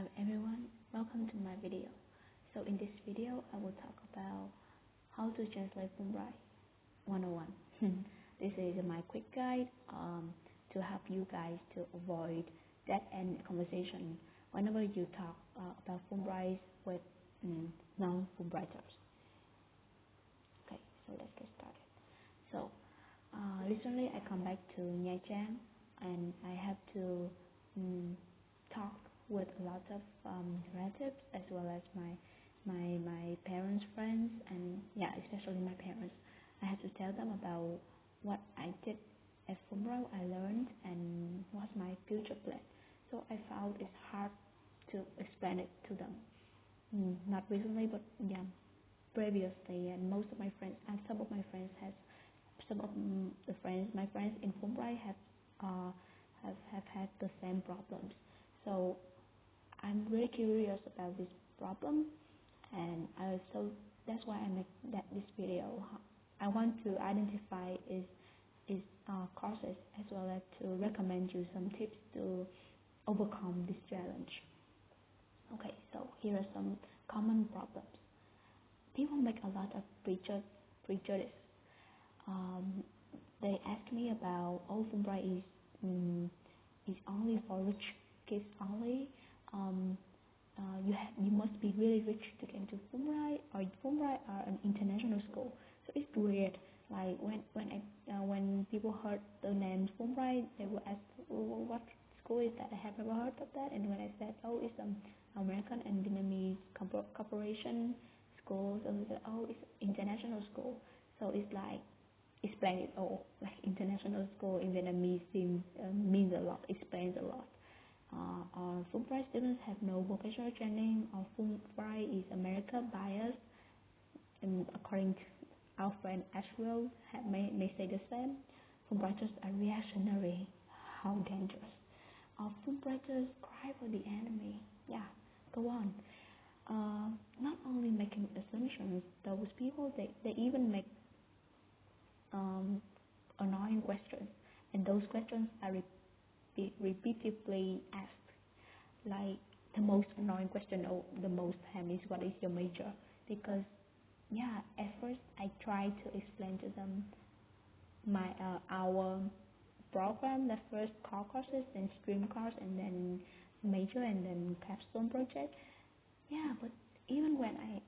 Hi everyone, welcome to my video. So in this video, I will talk about how to translate Fulbright 101. This is my quick guide to help you guys to avoid dead end conversation whenever you talk about Fulbright with non-Fulbrighters. Okay, so let's get started. So recently I come back to Nha Trang and I have to talk with a lot of relatives as well as my parents' friends, and especially my parents. I have to tell them about what I did at Fulbright, I learned, and what's my future plan. So I found it's hard to explain it to them. Not recently, but previously, and most of my friends, and some of my friends my friends in Fulbright have had the same problems. So I'm really curious about this problem, and so that's why I make this video. I want to identify its causes as well as to recommend you some tips to overcome this challenge. Okay, so here are some common problems. People make a lot of prejudice. They ask me about Fulbright is only for rich kids only. You must be really rich to get into Fulbright, or Fulbright are an international school. So it's weird. Like when people heard the name Fulbright, they will ask, what school is that? I have never heard of that. And when I said, it's an American and Vietnamese corporation school, so they said, it's international school. So it's like explain it all. Like international school in Vietnamese means a lot, explains a lot. Our Fulbright students have no vocational training, or Fulbright is America biased, and according to our friend Ashwell may say the same. Fulbrighters are reactionary. How dangerous. Our Fulbrighters cry for the enemy. Yeah, go on. Not only making assumptions, those people they even make annoying questions, and those questions are repeatedly asked. Like the most annoying question or the most time is, what is your major? Because at first I tried to explain to them our program, the first core courses, then stream course, and then major, and then capstone project. But even when I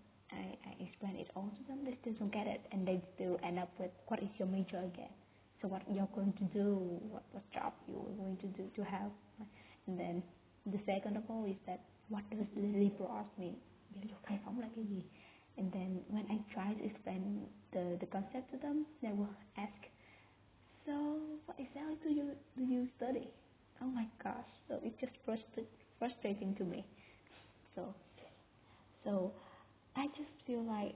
explain it all to them, they still don't get it, and they still end up with, what is your major again? So what you're going to do, what job you're going to do to have. And then the second of all is that, what does liberals mean? Khai phóng là cái gì? And then when I try to explain the concept to them, they will ask, so what exactly do you study? Oh my gosh, so it's just frustrating to me. So I just feel like,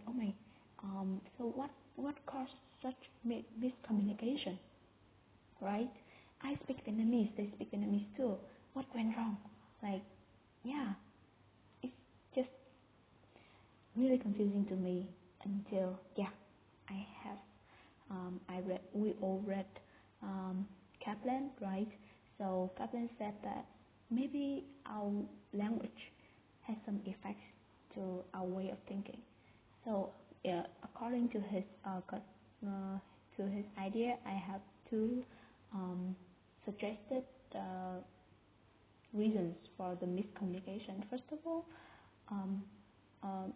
so what caused such miscommunication, right? I speak Vietnamese, they speak Vietnamese too. What went wrong? It's just really confusing to me until I have we all read Kaplan, right? So Kaplan said that maybe our language has some effects to our way of thinking. So according to his idea, I have two suggested reasons for the miscommunication. First of all,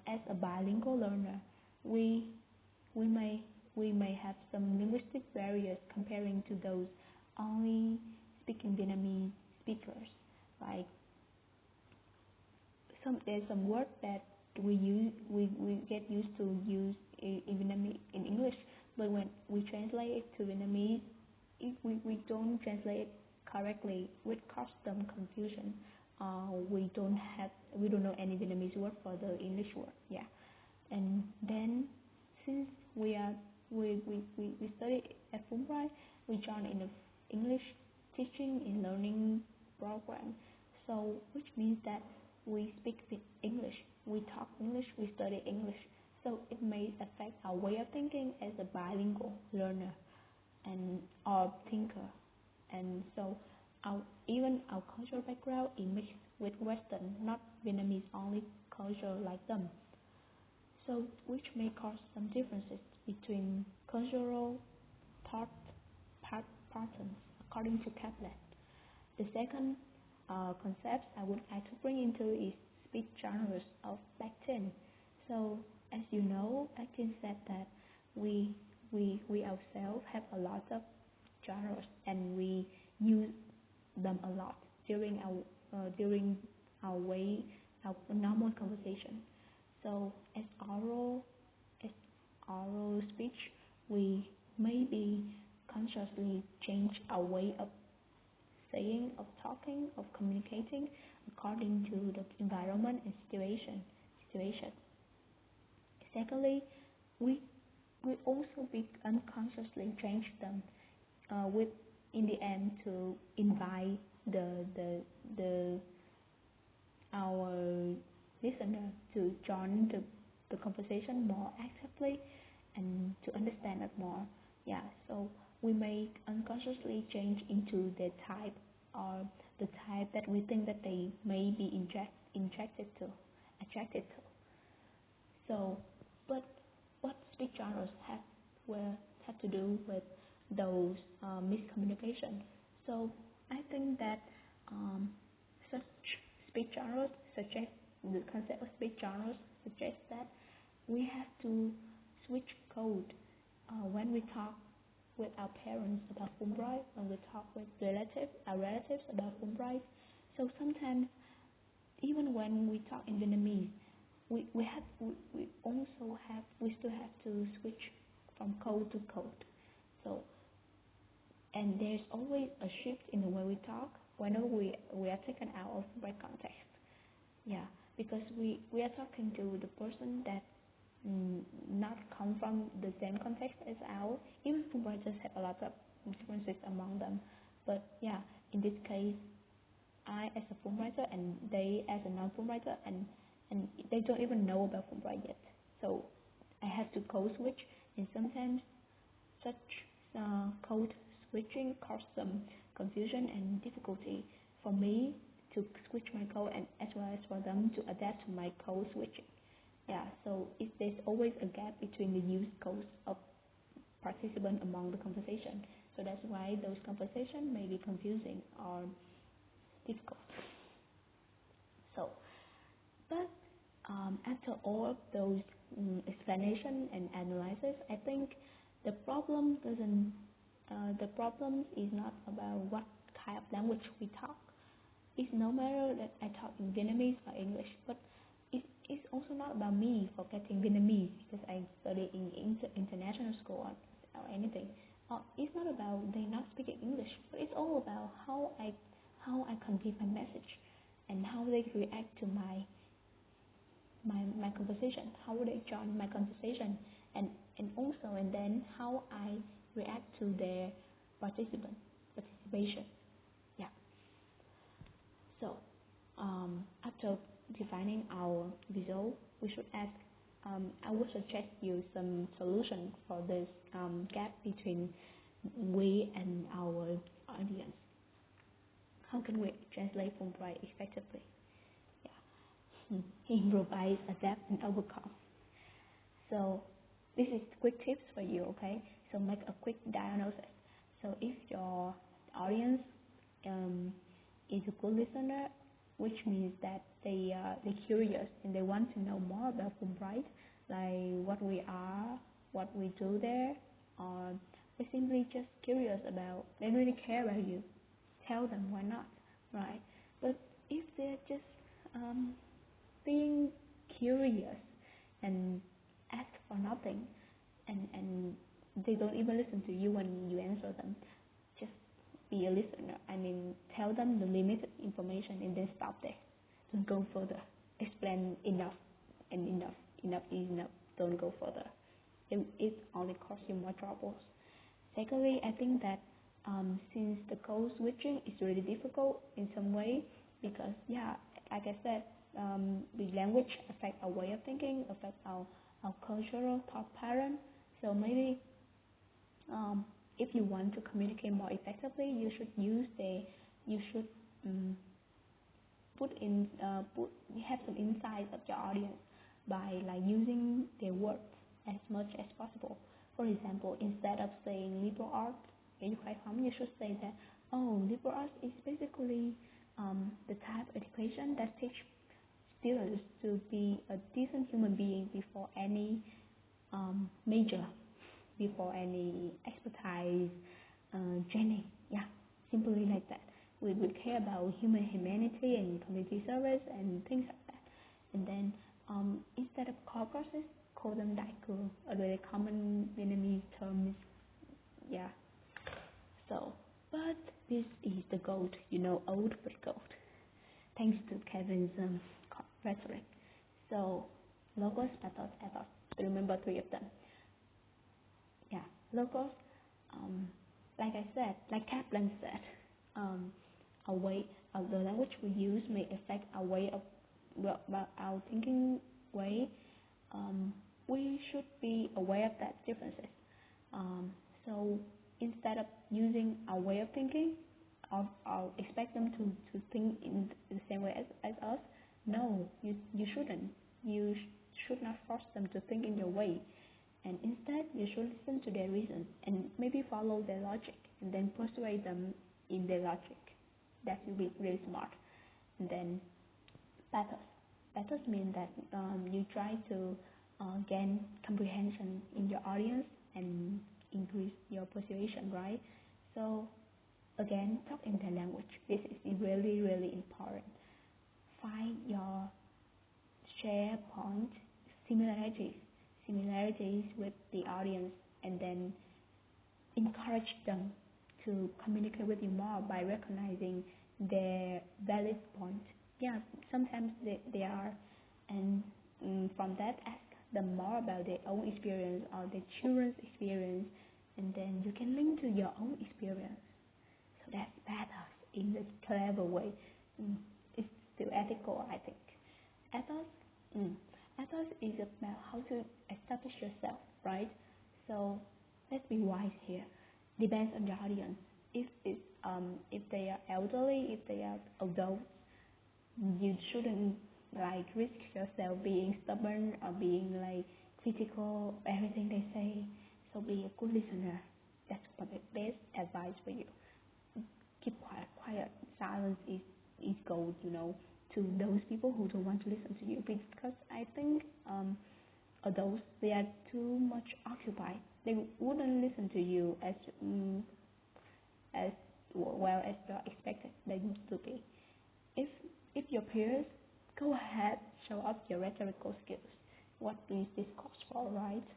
as a bilingual learner, we may have some linguistic barriers comparing to those only speaking Vietnamese speakers. Like there's some words that we get used to use in Vietnamese, in English, but when we translate it to Vietnamese, we don't translate it correctly, which causes them confusion. We don't know any Vietnamese word for the English word. And then since we study at Fulbright, we join in the English teaching and learning program. So which means that we speak English, we talk English, we study English. So it may affect our way of thinking as a bilingual learner or thinker. And so our even our cultural background is mixed with Western, not Vietnamese only culture like them. So which may cause some differences between cultural thought patterns according to Kaplan. The second concept I would like to bring into is speech genres of Bakhtin. So as you know, Bakhtin said that we we ourselves have a lot of genres and we use them a lot during our way our normal conversation. So as oral speech, we maybe consciously change our way of saying, of talking, of communicating according to the environment and situation. Secondly, we we also be unconsciously change them with in the end to invite the our listener to join the conversation more actively and to understand it more. Yeah, so we may unconsciously change into the type or the type that we think that they may be attracted to. So, but what speech genres have to do with those miscommunication? So I think that um, such speech genres suggest the concept of speech genres suggests that we have to switch code when we talk with our parents about Fulbright, when we talk with our relatives about Fulbright. So sometimes even when we talk in Vietnamese, we still have to switch from code to code. So and there's always a shift in the way we talk whenever we are taken out of the right context. Yeah, because we are talking to the person that not come from the same context as ours. Even Fulbrighters have a lot of differences among them. But yeah, in this case, I as a Fulbrighter and they as a non-Fulbrighter, and they don't even know about Fulbright yet. So I have to code switch, and sometimes such code switching causes some confusion and difficulty for me to switch my code and as well as for them to adapt to my code switching. Yeah, so there's always a gap between the use codes of participants among the conversation. So that's why those conversations may be confusing or difficult. So, but after all of those explanation and analysis, I think the problem doesn't. The problem is not about what kind of language we talk. It's no matter that I talk in Vietnamese or English, but it's also not about me forgetting Vietnamese because I study in international school or anything. It's not about they not speaking English, but it's all about how I convey my message and how they react to my conversation, how they join my conversation, and also and then how I react to their participation. Yeah. So after defining our result, we should ask. I would suggest you some solution for this gap between we and our audience. How can we translate Fulbright effectively? Yeah. Improvise, adapt, and overcome. So this is quick tips for you, okay? So make a quick diagnosis. So if your audience is a good listener, which means that they're curious and they want to know more about Fulbright, like what we are, what we do there, or they simply just curious about, they really care about you. Tell them why not, right? But if they're just being curious and ask for nothing, and they don't even listen to you when you answer them, just be a listener. I mean, tell them the limited information and then stop there. Don't go further. Explain enough and enough. Enough is enough. Don't go further. It only causes you more troubles. Secondly, I think that since the code switching is really difficult in some way, because yeah, like I said, the language affect our way of thinking, affect our cultural thought pattern. So maybe if you want to communicate more effectively, you should use you should have some insight of your audience by like using their words as much as possible. For example, instead of saying liberal arts, you should say that, oh, liberal arts is basically the type of education that teach students to be a decent human being before any major, before any expertise training. Yeah, simply like that. We would care about humanity and community service and things like that. And then instead of core courses, call them daikuru, a very common Vietnamese term. Is, yeah. So, but this is the gold, old but gold. Thanks to Kevin's rhetoric. So, logos, pathos, ethos. Remember three of them. Yeah, logos. Like I said, like Kaplan said, the language we use may affect our way of our thinking way. We should be aware of that differences. So instead of using our way of thinking, or expect them to think in the same way as us, no, you shouldn't. You should not force them to think in your way. And instead, you should listen to their reasons and maybe follow their logic and then persuade them in their logic. That will be really smart. And then pathos. Pathos means that you try to gain comprehension in your audience and increase your persuasion, right? So again, talk in their language. This is really, really important. Find your share point similarities with the audience, and then encourage them to communicate with you more by recognizing their valid point. Yeah, sometimes they are, and from that, ask them more about their own experience or their children's experience, and then you can link to your own experience. So that's pathos in a clever way. It's still ethical, I think. Ethos is about how to establish yourself, right? So let's be wise here. Depends on your audience. If they are elderly, if they are adults, you shouldn't like risk yourself being stubborn or being like critical of everything they say. So be a good listener. That's the best advice for you. Keep quiet. Silence is gold, to those people who don't want to listen to you, because I think adults, they are too much occupied. They wouldn't listen to you as well as you're expected they used to be. If your peers, go ahead, show off your rhetorical skills. What is this course for, right?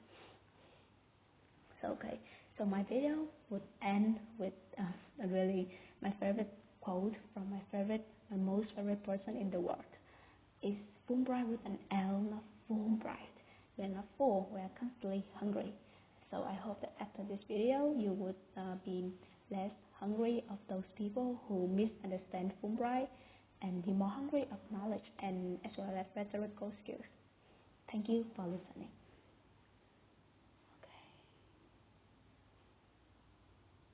So my video would end with really my favorite quote from my most favorite person in the world. It's Fulbright with an L, not Fulbright. We're not full, we're constantly hungry. So I hope that after this video, you would be less hungry of those people who misunderstand Fulbright and be more hungry of knowledge and as well as rhetorical skills. Thank you for listening.